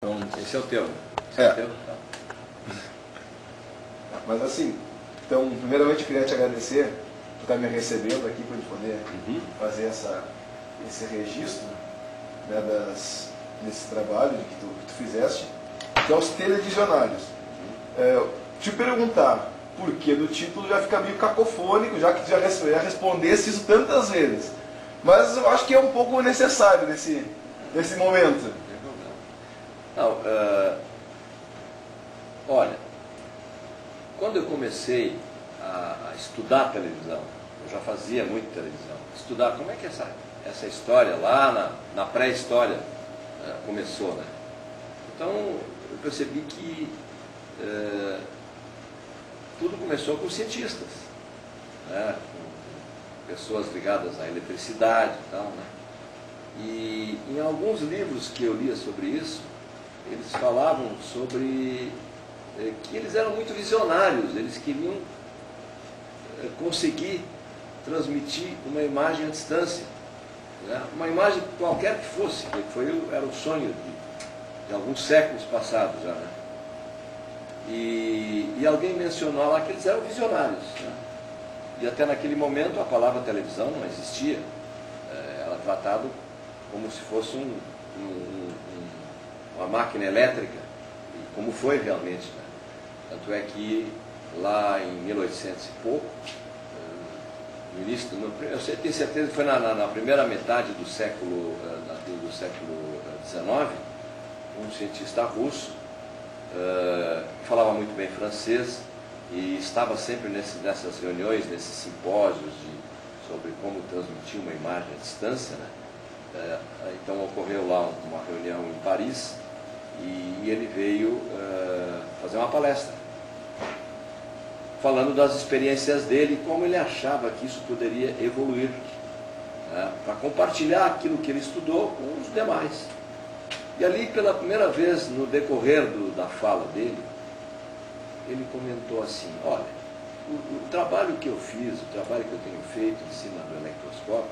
Então, esse é o teu. Esse é o teu? Tá. Mas assim, então, primeiramente eu queria te agradecer por estar me recebendo aqui para a gente poder fazer esse registro, né, desse trabalho que tu fizeste, que é os televisionários. Te perguntar, porque no título já fica meio cacofônico, já que tu já respondesse isso tantas vezes. Mas eu acho que é um pouco necessário nesse momento. Não, olha, quando eu comecei a estudar televisão, eu já fazia muito televisão, estudar como é que essa história lá na pré-história começou, né? Então eu percebi que tudo começou com cientistas, né? Com pessoas ligadas à eletricidade e tal, né? E em alguns livros que eu lia sobre isso, eles falavam sobre que eles eram muito visionários, eles queriam conseguir transmitir uma imagem à distância, né? Uma imagem qualquer que fosse, que era o sonho de alguns séculos passados já, né? E alguém mencionou lá que eles eram visionários, né? E até naquele momento a palavra televisão não existia, era tratado como se fosse uma máquina elétrica, como foi realmente, né? Tanto é que lá em 1800 e pouco, no início, eu tenho certeza que foi na primeira metade do século XIX, um cientista russo, que falava muito bem francês e estava sempre nessas reuniões, nesses simpósios sobre como transmitir uma imagem à distância, né? Então ocorreu lá uma reunião em Paris e ele veio fazer uma palestra falando das experiências dele e como ele achava que isso poderia evoluir, né, para compartilhar aquilo que ele estudou com os demais. E ali, pela primeira vez no decorrer da fala dele, ele comentou assim: olha, o trabalho que eu fiz, o trabalho que eu tenho feito em cima do electroscópio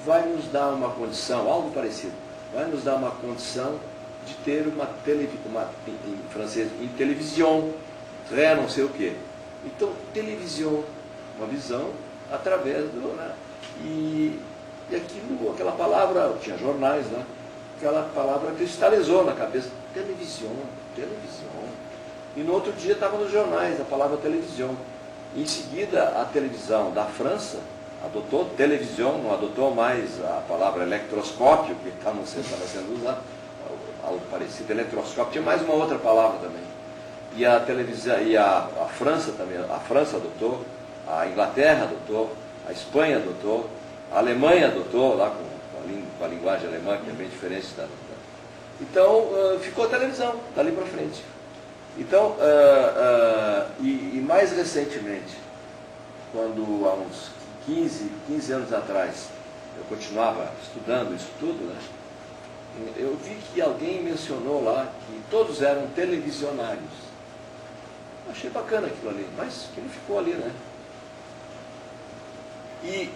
vai nos dar uma condição, algo parecido, vai nos dar uma condição de ter em francês, em televisão, não sei o quê. Então, televisão, uma visão através do... Né, e aquela palavra, tinha jornais, né, aquela palavra cristalizou na cabeça, televisão. E no outro dia estava nos jornais a palavra televisão. Em seguida, a televisão da França adotou televisão, não adotou mais a palavra electroscópio, que estava sendo usado, algo parecido, eletroscópio, tinha mais uma outra palavra também. E a televisão, e a França também, a França adotou, a Inglaterra adotou, a Espanha adotou, a Alemanha adotou, lá com a linguagem alemã, que é bem diferente da... Então, ficou a televisão, dali para frente. Então, e mais recentemente, quando há uns 15 anos atrás, eu continuava estudando isso tudo, né? Eu vi que alguém mencionou lá que todos eram televisionários. Achei bacana aquilo ali, mas que não ficou ali, né? E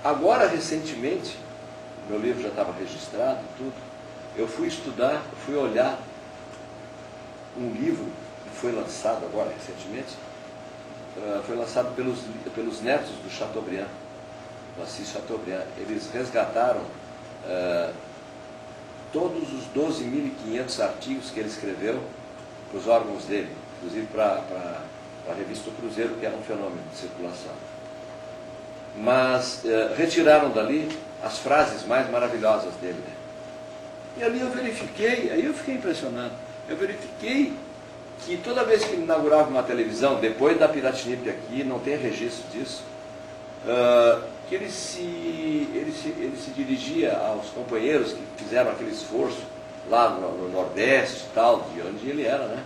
agora, recentemente, meu livro já estava registrado e tudo, eu fui estudar, fui olhar um livro que foi lançado agora recentemente, foi lançado pelos netos do Chateaubriand, do Assis Chateaubriand. Eles resgataram todos os 12.500 artigos que ele escreveu para os órgãos dele, inclusive para a revista O Cruzeiro, que era um fenômeno de circulação. Mas retiraram dali as frases mais maravilhosas dele, né? E ali eu verifiquei, aí eu fiquei impressionado, eu verifiquei que toda vez que ele inaugurava uma televisão, depois da Piratinipe aqui, não tem registro disso, que ele se dirigia aos companheiros que fizeram aquele esforço lá no Nordeste e tal, de onde ele era, né?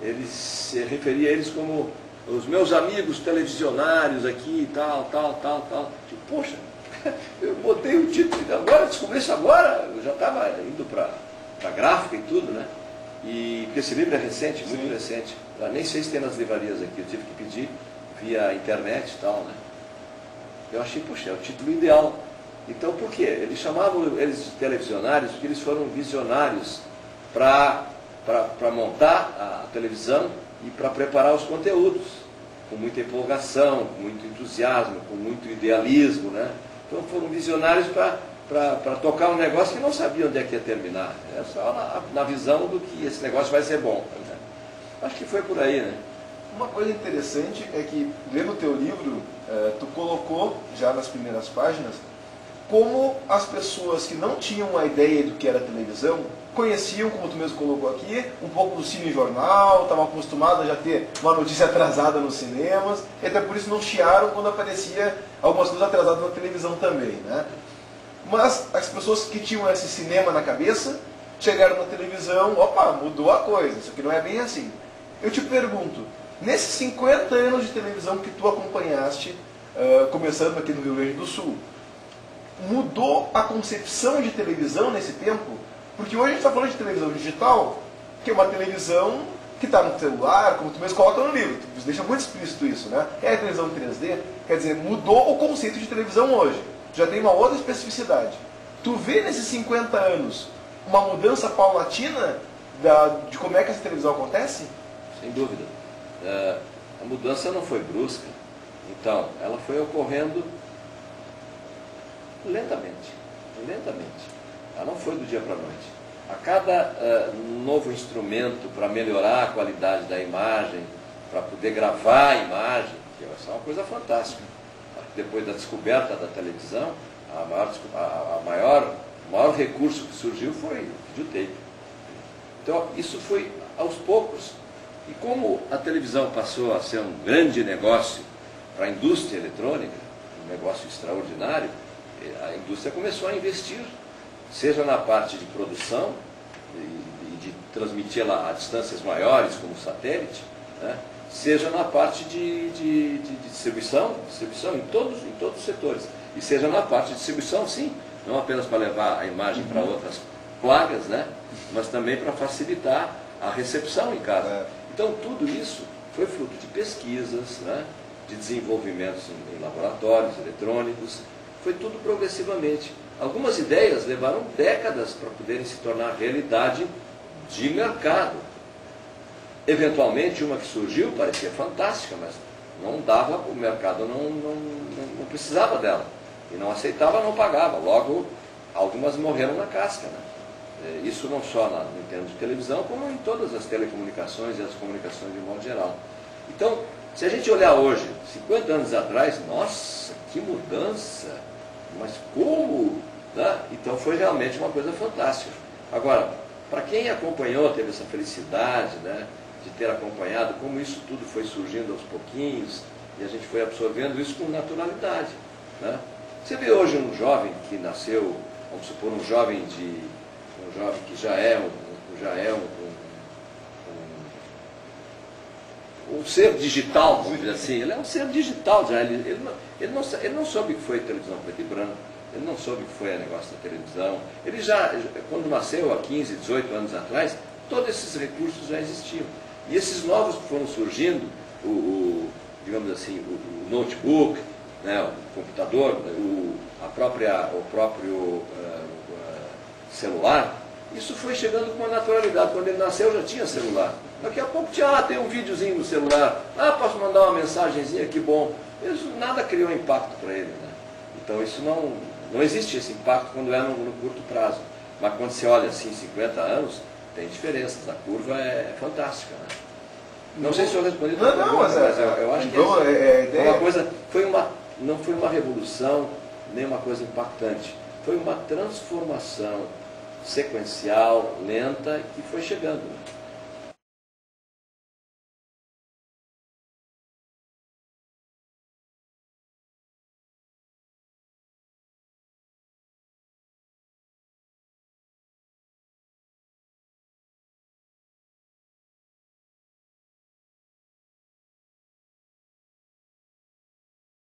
Ele se referia a eles como os meus amigos televisionários aqui e tal. Tipo, poxa, eu botei o título agora, descobri isso agora, eu já estava indo para a gráfica e tudo, né? Porque esse livro é recente, muito Sim. recente. Eu nem sei se tem nas livrarias aqui, eu tive que pedir via internet e tal, né? Eu achei, poxa, é o título ideal. Então, por quê? Eles chamavam eles de televisionários porque eles foram visionários para montar a televisão e para preparar os conteúdos, com muita empolgação, com muito entusiasmo, com muito idealismo, né? Então foram visionários para tocar um negócio que não sabiam onde é que ia terminar. É só na visão do que esse negócio vai ser bom. Né? Acho que foi por aí, né? Uma coisa interessante é que, lendo o teu livro, tu colocou, já nas primeiras páginas, como as pessoas que não tinham uma ideia do que era televisão, conheciam, como tu mesmo colocou aqui, um pouco do cinejornal, estavam acostumados a já ter uma notícia atrasada nos cinemas, e até por isso não chiaram quando aparecia algumas coisas atrasadas na televisão também, né? Mas as pessoas que tinham esse cinema na cabeça, chegaram na televisão, opa, mudou a coisa, isso aqui não é bem assim. Eu te pergunto, nesses 50 anos de televisão que tu acompanhaste, começando aqui no Rio Grande do Sul, mudou a concepção de televisão nesse tempo? Porque hoje a gente está falando de televisão digital, que é uma televisão que está no celular, como tu mesmo coloca no livro, tu deixa muito explícito isso, né? É a televisão 3D, quer dizer, mudou o conceito de televisão hoje, já tem uma outra especificidade. Tu vê nesses 50 anos uma mudança paulatina de como é que essa televisão acontece? Sem dúvida. A mudança não foi brusca, então ela foi ocorrendo lentamente. Ela não foi do dia para a noite. A cada novo instrumento para melhorar a qualidade da imagem, para poder gravar a imagem, que é uma coisa fantástica. Depois da descoberta da televisão, o maior recurso que surgiu foi o videotape. Então, isso foi aos poucos. E como a televisão passou a ser um grande negócio para a indústria eletrônica, um negócio extraordinário, a indústria começou a investir, seja na parte de produção e de transmiti-la a distâncias maiores, como satélite, né? Seja na parte de distribuição em todos os setores, e seja na parte de distribuição, sim, não apenas para levar a imagem para outras plagas, né? Mas também para facilitar a recepção em casa. Então tudo isso foi fruto de pesquisas, né? De desenvolvimentos em laboratórios eletrônicos, foi tudo progressivamente. Algumas ideias levaram décadas para poderem se tornar realidade de mercado. Eventualmente, uma que surgiu parecia fantástica, mas não dava, o mercado não precisava dela. E não aceitava, não pagava. Logo, algumas morreram na casca. Né? Isso não só no termo de televisão, como em todas as telecomunicações e as comunicações de modo geral. Então, se a gente olhar hoje, 50 anos atrás, nossa, que mudança! Mas como? Né? Então foi realmente uma coisa fantástica. Agora, para quem acompanhou, teve essa felicidade, né, de ter acompanhado como isso tudo foi surgindo aos pouquinhos, e a gente foi absorvendo isso com naturalidade. Né? Você vê hoje um jovem que nasceu, vamos supor, um jovem que já é um ser digital, vamos dizer assim. Ele é um ser digital já. Ele não soube o que foi televisão preto e branco, ele não soube o que foi o negócio da televisão. Ele já, quando nasceu há 15, 18 anos atrás, todos esses recursos já existiam. E esses novos que foram surgindo, digamos assim, o notebook, né, o computador, o próprio celular, isso foi chegando com uma naturalidade. Quando ele nasceu já tinha celular. Daqui a pouco tem um videozinho no celular. Posso mandar uma mensagenzinha, que bom. Isso nada criou impacto para ele. Né? Então isso não existe esse impacto quando é no curto prazo. Mas quando você olha assim, 50 anos, tem diferenças. A curva é fantástica. Né? Não sei se eu respondi a tua pergunta, mas eu acho que uma coisa, não foi uma revolução, nem uma coisa impactante. Foi uma transformação sequencial, lenta, que foi chegando.